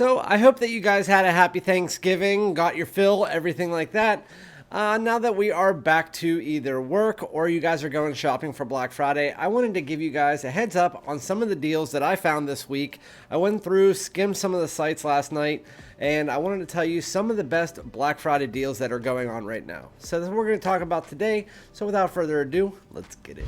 So I hope that you guys had a happy Thanksgiving, got your fill, everything like that. Now that we are back to either work or you guys are going shopping for Black Friday, I wanted to give you guys a heads up on some of the deals that I found this week. I went through, skimmed some of the sites last night, and I wanted to tell you some of the best Black Friday deals that are going on right now. So that's what we're going to talk about today. So without further ado, let's get it.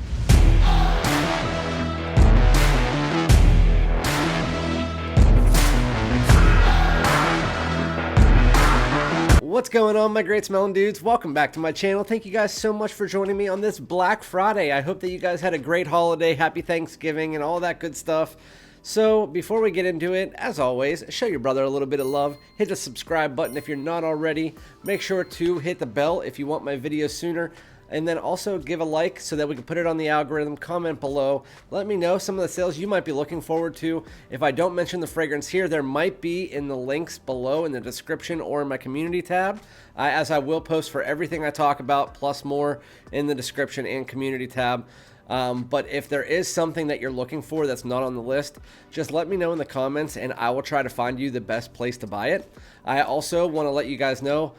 What's going on, my great smelling dudes? Welcome back to my channel. Thank you guys so much for joining me on this Black Friday. I hope that you guys had a great holiday, happy Thanksgiving, and all that good stuff. So before we get into it, as always, show your brother a little bit of love. Hit the subscribe button if you're not already. Make sure to hit the bell if you want my videos sooner. And then also give a like so that we can put it on the algorithm. Comment below. Let me know some of the sales you might be looking forward to. If I don't mention the fragrance here, there might be in the links below in the description or in my community tab, as I will post for everything I talk about, plus more in the description and community tab. But if there is something that you're looking for that's not on the list, just let me know in the comments and I will try to find you the best place to buy it. I also want to let you guys know,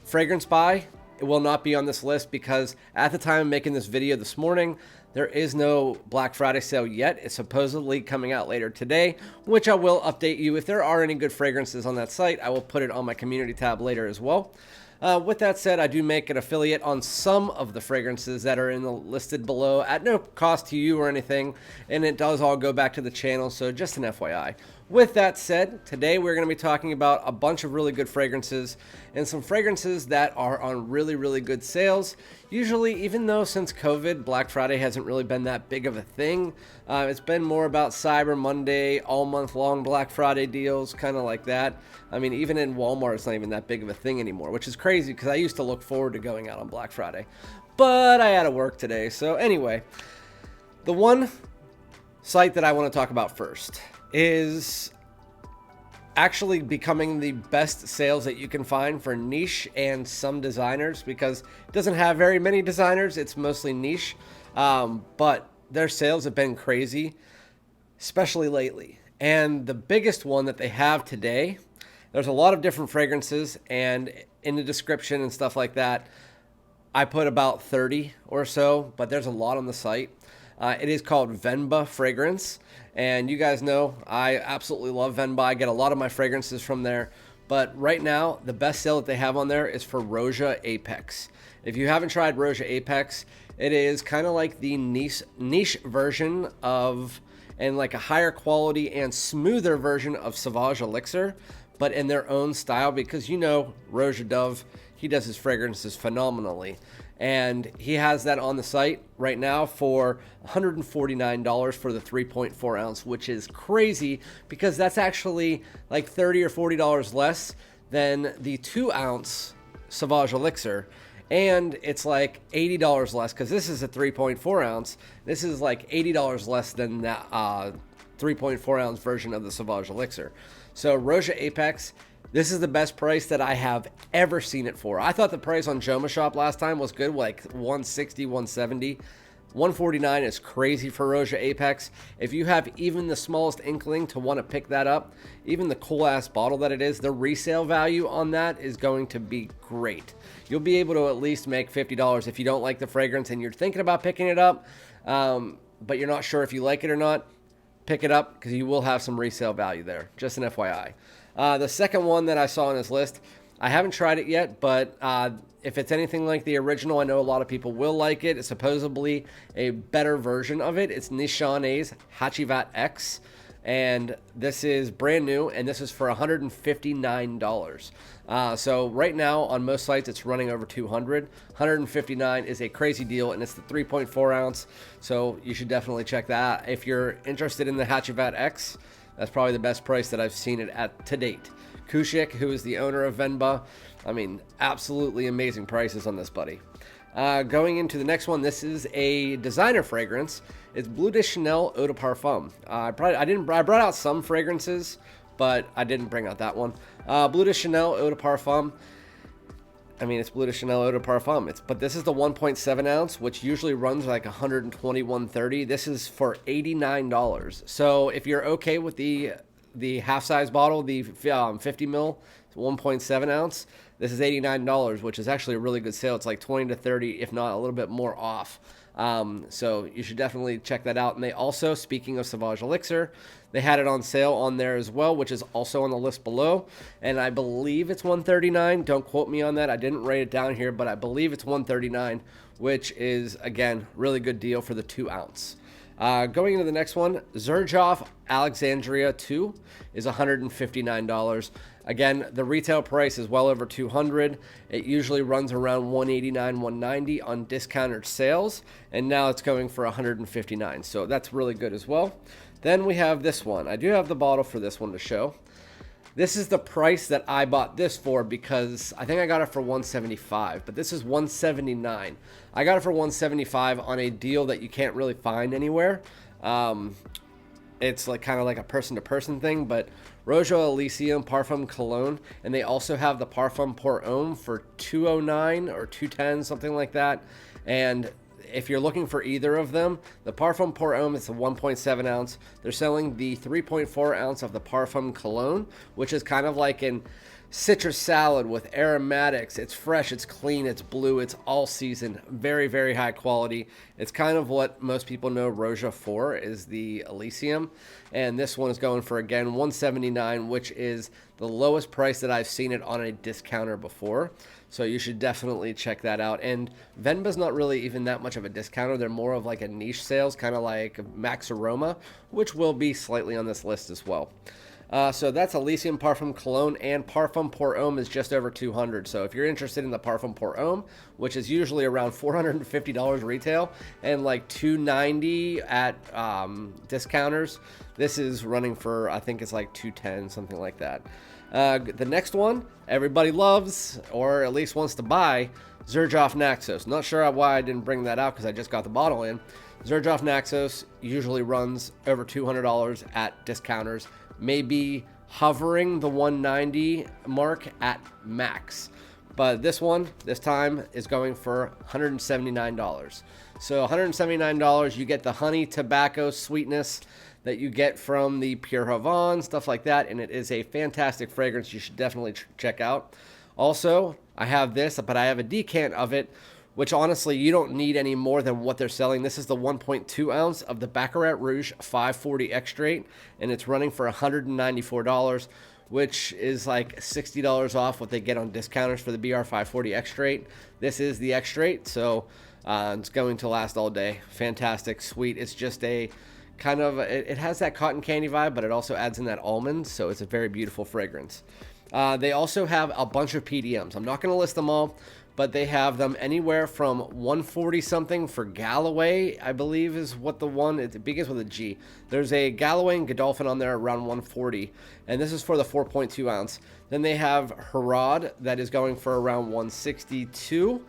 fragrance buy, it will not be on this list because at the time of making this video this morning, there is no Black Friday sale yet. It's supposedly coming out later today, which I will update you. If there are any good fragrances on that site, I will put it on my community tab later as well. With that said, I do make an affiliate on some of the fragrances that are in the listed below at no cost to you or anything, and it does all go back to the channel, so just an FYI. With that said, today we're going to be talking about a bunch of really good fragrances and some fragrances that are on really, really good sales. Usually, even though since COVID, Black Friday hasn't really been that big of a thing, it's been more about Cyber Monday, all month long Black Friday deals, kind of like that. I mean, even in Walmart, it's not even that big of a thing anymore, which is crazy because I used to look forward to going out on Black Friday. But I had to work today. So anyway, the one site that I want to talk about first is actually becoming the best sales that you can find for niche and some designers, because it doesn't have very many designers, it's mostly niche, but their sales have been crazy, especially lately. And the biggest one that they have today, there's a lot of different fragrances, and in the description and stuff like that, I put about 30 or so, but there's a lot on the site. It is called Venba Fragrance, and you guys know I absolutely love Venba. I get a lot of my fragrances from there, but right now the best sale that they have on there is for ROJA APEX. If you haven't tried ROJA APEX, it is kind of like the niche version of, and like a higher quality and smoother version of Sauvage Elixir, but in their own style, because you know ROJA Dove, he does his fragrances phenomenally. And he has that on the site right now for $149 for the 3.4 ounce, which is crazy because that's actually like $30 or $40 less than the 2 ounce Sauvage Elixir. And it's like $80 less because this is a 3.4 ounce. This is like $80 less than that 3.4 ounce version of the Sauvage Elixir. So ROJA APEX, this is the best price that I have ever seen it for. I thought the price on Joma Shop last time was good, like $160, $170. $149 is crazy for ROJA APEX. If you have even the smallest inkling to want to pick that up, even the cool ass bottle that it is, the resale value on that is going to be great. You'll be able to at least make $50 if you don't like the fragrance and you're thinking about picking it up, but you're not sure if you like it or not. Pick it up because you will have some resale value there. Just an FYI. The second one that I saw on this list, I haven't tried it yet, but if it's anything like the original, I know a lot of people will like it. It's supposedly a better version of it. It's NISHANE HACIVAT X, and this is brand new, and this is for $159. So right now on most sites, it's running over $200. $159 is a crazy deal, and it's the 3.4 ounce, so you should definitely check that out. If you're interested in the HACIVAT X, that's probably the best price that I've seen it at to date. Kushik, who is the owner of Venba, I mean, absolutely amazing prices on this buddy. Going into the next one, this is a designer fragrance. It's BLEU DE CHANEL Eau de Parfum. I brought out some fragrances, but I didn't bring out that one. BLEU DE CHANEL Eau de Parfum. I mean, it's BLEU DE CHANEL Eau de Parfum. But this is the 1.7 ounce, which usually runs like $120, $130. This is for $89. So if you're okay with the the half size bottle, the 50 ml, 1.7 ounce. This is $89, which is actually a really good sale. It's like 20 to 30, if not a little bit more off. So you should definitely check that out. And they also, speaking of Sauvage Elixir, they had it on sale on there as well, which is also on the list below. And I believe it's $139. Don't quote me on that. I didn't write it down here, but I believe it's $139, which is, again, really good deal for the 2 ounce. Going into the next one, XERJOFF Alexandria II is $159. Again, the retail price is well over $200. It usually runs around $189, $190 on discounted sales, and now it's going for $159. So that's really good as well. Then we have this one. I do have the bottle for this one to show. This is the price that I bought this for because I think I got it for $175, but this is $179. I got it for $175 on a deal that you can't really find anywhere. It's like kind of like a person-to-person thing, but ROJA ELYSIUM Parfum Cologne, and they also have the Parfum Pour Homme for $209 or $210, something like that. And if you're looking for either of them, the Parfum Pour Homme is a 1.7 ounce. They're selling the 3.4 ounce of the Parfum Cologne, which is kind of like an citrus salad with aromatics. It's fresh, it's clean, it's blue, it's all season. Very, very high quality. It's kind of what most people know ROJA for, is the ELYSIUM. And this one is going for, again, $179, which is the lowest price that I've seen it on a discounter before. So you should definitely check that out. And Venba's not really even that much of a discounter. They're more of like a niche sales, kind of like Max Aroma, which will be slightly on this list as well. So that's ELYSIUM Parfum Cologne, and Parfum Pour Homme is just over $200. So if you're interested in the Parfum Pour Homme, which is usually around $450 retail and like $290 at discounters, this is running for, I think it's like $210, something like that. The next one everybody loves, or at least wants to buy, XERJOFF NAXOS. Not sure why I didn't bring that out because I just got the bottle in. XERJOFF NAXOS usually runs over $200 at discounters, maybe hovering the $190 mark at max. But this one, this time, is going for $179. So $179, you get the honey tobacco sweetness that you get from the Pure Havane, stuff like that, and it is a fantastic fragrance you should definitely check out. Also, I have this, but I have a decant of it, which honestly you don't need any more than what they're selling. This is the 1.2 ounce of the Baccarat Rouge 540 Extrait, and it's running for $194, which is like $60 off what they get on discounters for the BR540 Extrait. This is the Extrait, so it's going to last all day. Fantastic, sweet. It's just a kind of, it has that cotton candy vibe, but it also adds in that almond, so it's a very beautiful fragrance. They also have a bunch of PDMs. I'm not going to list them all, but they have them anywhere from 140 something for Galloway, I believe is what the one, it begins with a G. There's a Galloway and Godolphin on there around 140, and this is for the 4.2 ounce. Then they have Herod that is going for around 162,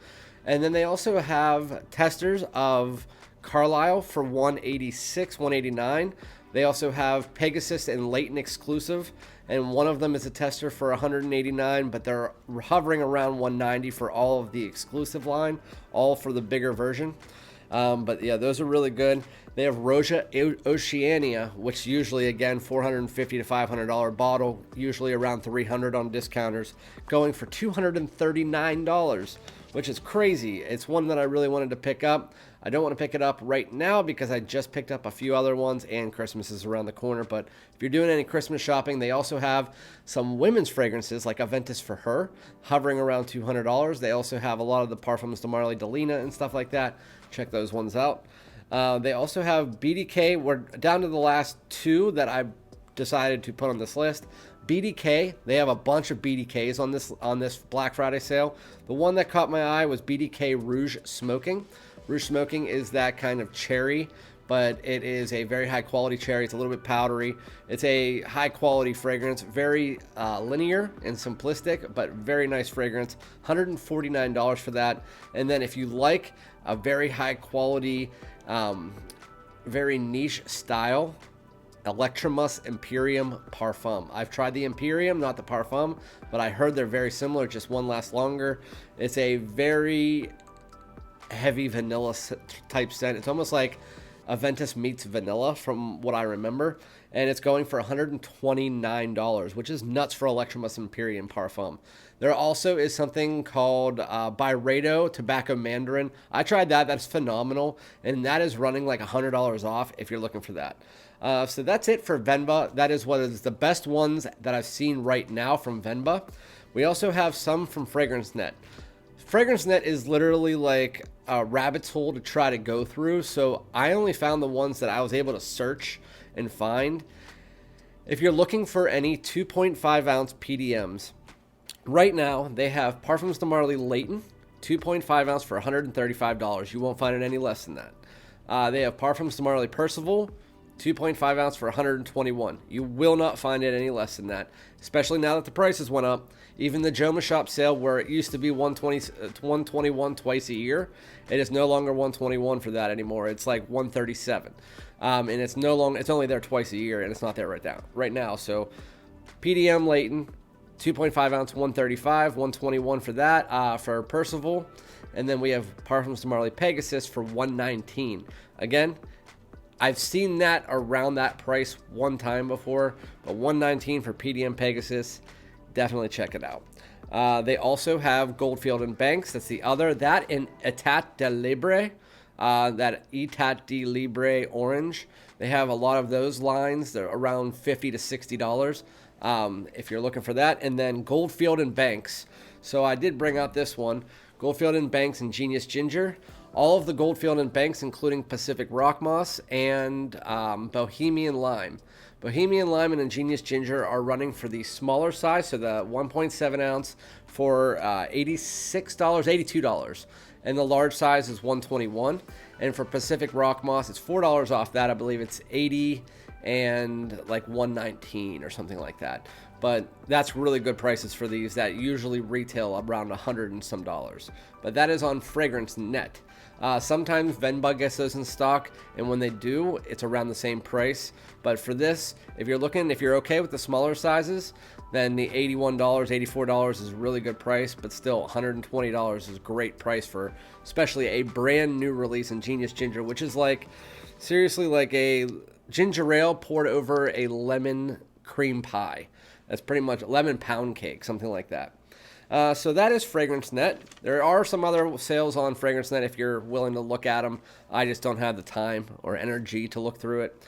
and then they also have testers of Carlisle for 186, 189. They also have Pegasus and Leighton exclusive, and one of them is a tester for 189, but they're hovering around 190 for all of the exclusive line, all for the bigger version. But yeah, those are really good. They have ROJA Oceania, which usually, again, $450 to $500 bottle, usually around $300 on discounters, going for $239, which is crazy. It's one that I really wanted to pick up. I don't want to pick it up right now because I just picked up a few other ones and Christmas is around the corner. But if you're doing any Christmas shopping, they also have some women's fragrances like AVENTUS for her, hovering around $200. They also have a lot of the Parfums de Marly, DELINA and stuff like that. Check those ones out. They also have BDK. We're down to the last two that I decided to put on this list. BDK, they have a bunch of BDKs on this Black Friday sale. The one that caught my eye was BDK Rouge Smoking. Rouge Smoking is that kind of cherry, but it is a very high quality cherry. It's a little bit powdery. It's a high quality fragrance, very linear and simplistic, but very nice fragrance. $149 for that. And then if you like a very high quality, very niche style, Electromus Imperium Parfum. I've tried the Imperium, not the Parfum, but I heard they're very similar, just one lasts longer. It's a very heavy vanilla type scent. It's almost like AVENTUS meets vanilla from what I remember, and it's going for $129, which is nuts for Electromus Imperium Parfum. There also is something called Byredo Tobacco Mandarin. I tried that. That's phenomenal, and that is running like $100 off if you're looking for that. So that's it for Venba. That is what is the best ones that I've seen right now from Venba. We also have some from FragranceNet. FragranceNet is literally like a rabbit's hole to try to go through, so I only found the ones that I was able to search and find. If you're looking for any 2.5 ounce PDMs, right now they have Parfums de Marly Layton, 2.5 ounce for $135. You won't find it any less than that. They have Parfums de Marly Percival, 2.5 ounce for $121. You will not find it any less than that, especially now that the prices went up. Even the Joma Shops sale, where it used to be $121 twice a year, it is no longer $121 for that anymore. It's like $137, and it's no longer. It's only there twice a year, and it's not there right now. So, PDM Layton, 2.5 ounce, $135, $121 for that for Percival, and then we have Parfums de Marly Pegasus for $119. Again, I've seen that around that price one time before, but $119 for PDM Pegasus. Definitely check it out. They also have Goldfield and Banks. That's the other. That in Etat de Libre. That Etat de Libre orange. They have a lot of those lines. They're around $50 to $60 if you're looking for that. And then Goldfield and Banks. So I did bring out this one. Goldfield and Banks and Genius Ginger. All of the Goldfield and Banks, including Pacific Rock Moss and Bohemian Lime. Bohemian Lime and Ingenious Ginger are running for the smaller size, so the 1.7 ounce for $86, $82. And the large size is $121. And for Pacific Rock Moss, it's $4 off that. I believe it's $80 and like $119 or something like that. But that's really good prices for these that usually retail around $100 and some dollars. But that is on FragranceNet. Sometimes Venba gets those in stock, and when they do, it's around the same price. But for this, if you're okay with the smaller sizes, then the $81, $84 is a really good price, but still $120 is a great price for especially a brand new release in Genius Ginger, which is like, seriously, like a ginger ale poured over a lemon cream pie. That's pretty much lemon pound cake, something like that. So that is FragranceNet. There are some other sales on FragranceNet if you're willing to look at them. I just don't have the time or energy to look through it.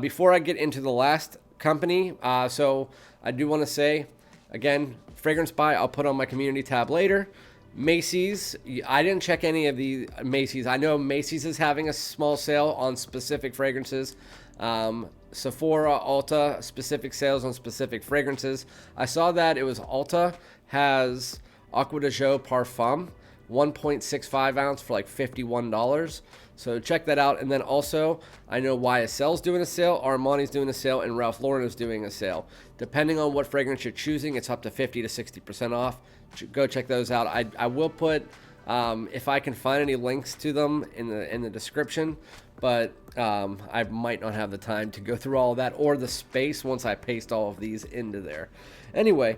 Before I get into the last company, so I do want to say, again, Fragrance Buy, I'll put on my community tab later. Macy's, I didn't check any of the Macy's. I know Macy's is having a small sale on specific fragrances. Sephora, Ulta, specific sales on specific fragrances. I saw that it was Ulta has Acqua di Gio Parfum, 1.65 ounce for like $51. So check that out. And then also, I know YSL's doing a sale, Armani's doing a sale, and Ralph Lauren is doing a sale. Depending on what fragrance you're choosing, it's up to 50 to 60% off. Go check those out. I will put, if I can find any links to them in the description, but I might not have the time to go through all of that or the space once I paste all of these into there. Anyway,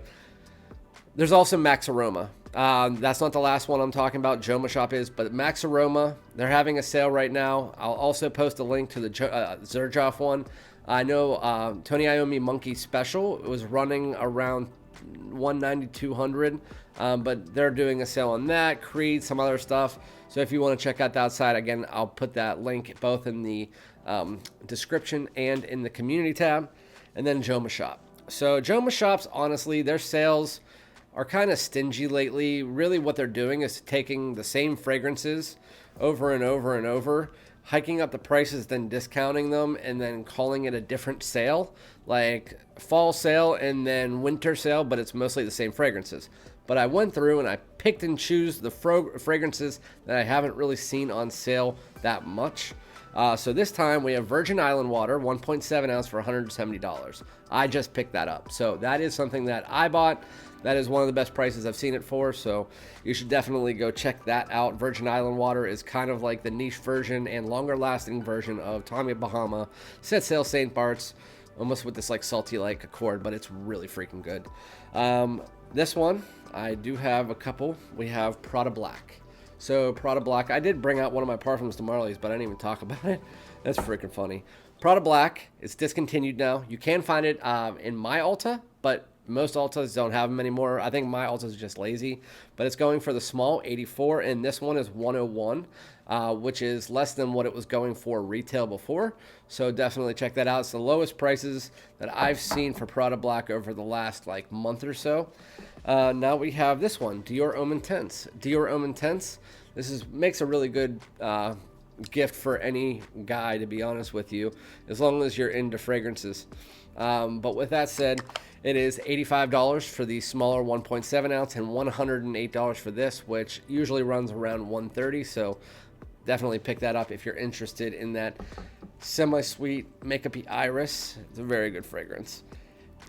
there's also Max Aroma. That's not the last one I'm talking about. Joma Shop is, but Max Aroma, they're having a sale right now. I'll also post a link to the XERJOFF one. I know Tony Iommi Monkey Special was running around $190, $200, but they're doing a sale on that. Creed, some other stuff. So if you want to check out that site, again, I'll put that link both in the description and in the community tab. And then Joma Shop. So Joma Shops, honestly, their sales are kind of stingy lately. Really what they're doing is taking the same fragrances over and over and over, hiking up the prices, then discounting them, and then calling it a different sale, like fall sale and then winter sale, but it's mostly the same fragrances. But I went through and I picked and chose the fragrances that I haven't really seen on sale that much. So this time we have Virgin Island Water, 1.7 ounce for $170. I just picked that up. So that is something that I bought. That is one of the best prices I've seen it for, so you should definitely go check that out. Virgin Island Water is kind of like the niche version and longer lasting version of Tommy Bahama, Set Sail St. Bart's, almost with this like salty like accord, but it's really freaking good. This one, I do have a couple. We have Prada Black. So Prada Black, I did bring out one of my parfums to Marley's, but I didn't even talk about it. That's freaking funny. Prada Black, it's discontinued now. You can find it in my Ulta, but most Ultas don't have them anymore. I think my Ulta is just lazy, but it's going for the small 84, and this one is 101, which is less than what it was going for retail before. So definitely check that out. It's the lowest prices that I've seen for Prada Black over the last like month or so. Now we have this one, Dior Homme Intense. Dior Homme Intense. This makes a really good gift for any guy, to be honest with you, as long as you're into fragrances. But with that said, it is $85 for the smaller 1.7 ounce and $108 for this, which usually runs around $130. So definitely pick that up if you're interested in that semi-sweet makeup-y iris. It's a very good fragrance.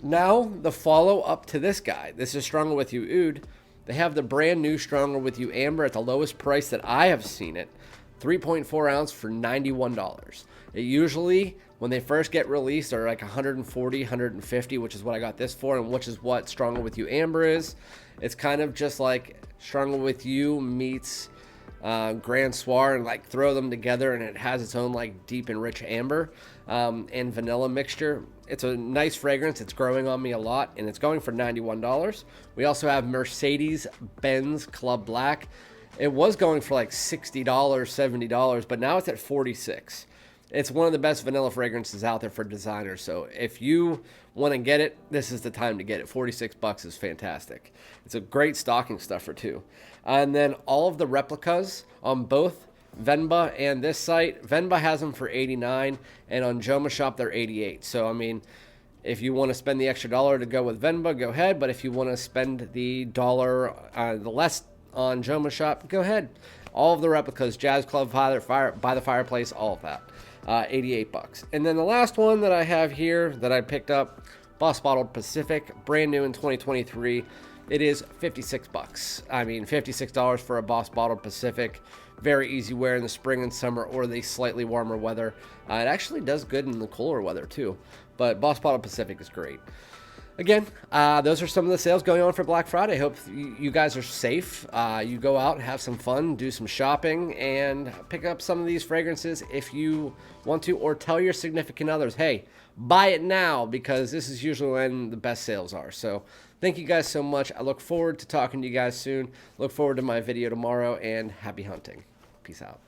Now the follow-up to this guy. This is Stronger With You Oud. They have the brand new Stronger With You Amber at the lowest price that I have seen it. 3.4 ounce for $91. It usually, when they first get released, are like 140, 150, which is what I got this for, and which is what Stronger With You Amber is. It's kind of just like Stronger With You meets Grand Soir, and like throw them together, and it has its own like deep and rich amber and vanilla mixture. It's a nice fragrance. It's growing on me a lot, and it's going for $91. We also have Mercedes-Benz Club Black. It was going for like $60, $70, but now it's at $46. It's one of the best vanilla fragrances out there for designers. So if you want to get it, this is the time to get it. 46 bucks is fantastic. It's a great stocking stuffer too. And then all of the replicas on both Venba and this site, Venba has them for $89, and on Joma Shop they're $88. So I mean, if you want to spend the extra dollar to go with Venba, go ahead. But if you want to spend the dollar, the less on Joma Shop, go ahead. All of the replicas, Jazz Club, by the Fireplace, all of that. 88 bucks. And then the last one that I have here that I picked up, Boss Bottled Pacific, brand new in 2023. It is 56 bucks. I mean, $56 for a Boss Bottled Pacific. Very easy wear in the spring and summer or the slightly warmer weather. It actually does good in the cooler weather too. But Boss Bottled Pacific is great. Again, those are some of the sales going on for Black Friday. Hope you guys are safe. You go out, have some fun, do some shopping, and pick up some of these fragrances if you want to, or tell your significant others, hey, buy it now, because this is usually when the best sales are. So thank you guys so much. I look forward to talking to you guys soon. Look forward to my video tomorrow, and happy hunting. Peace out.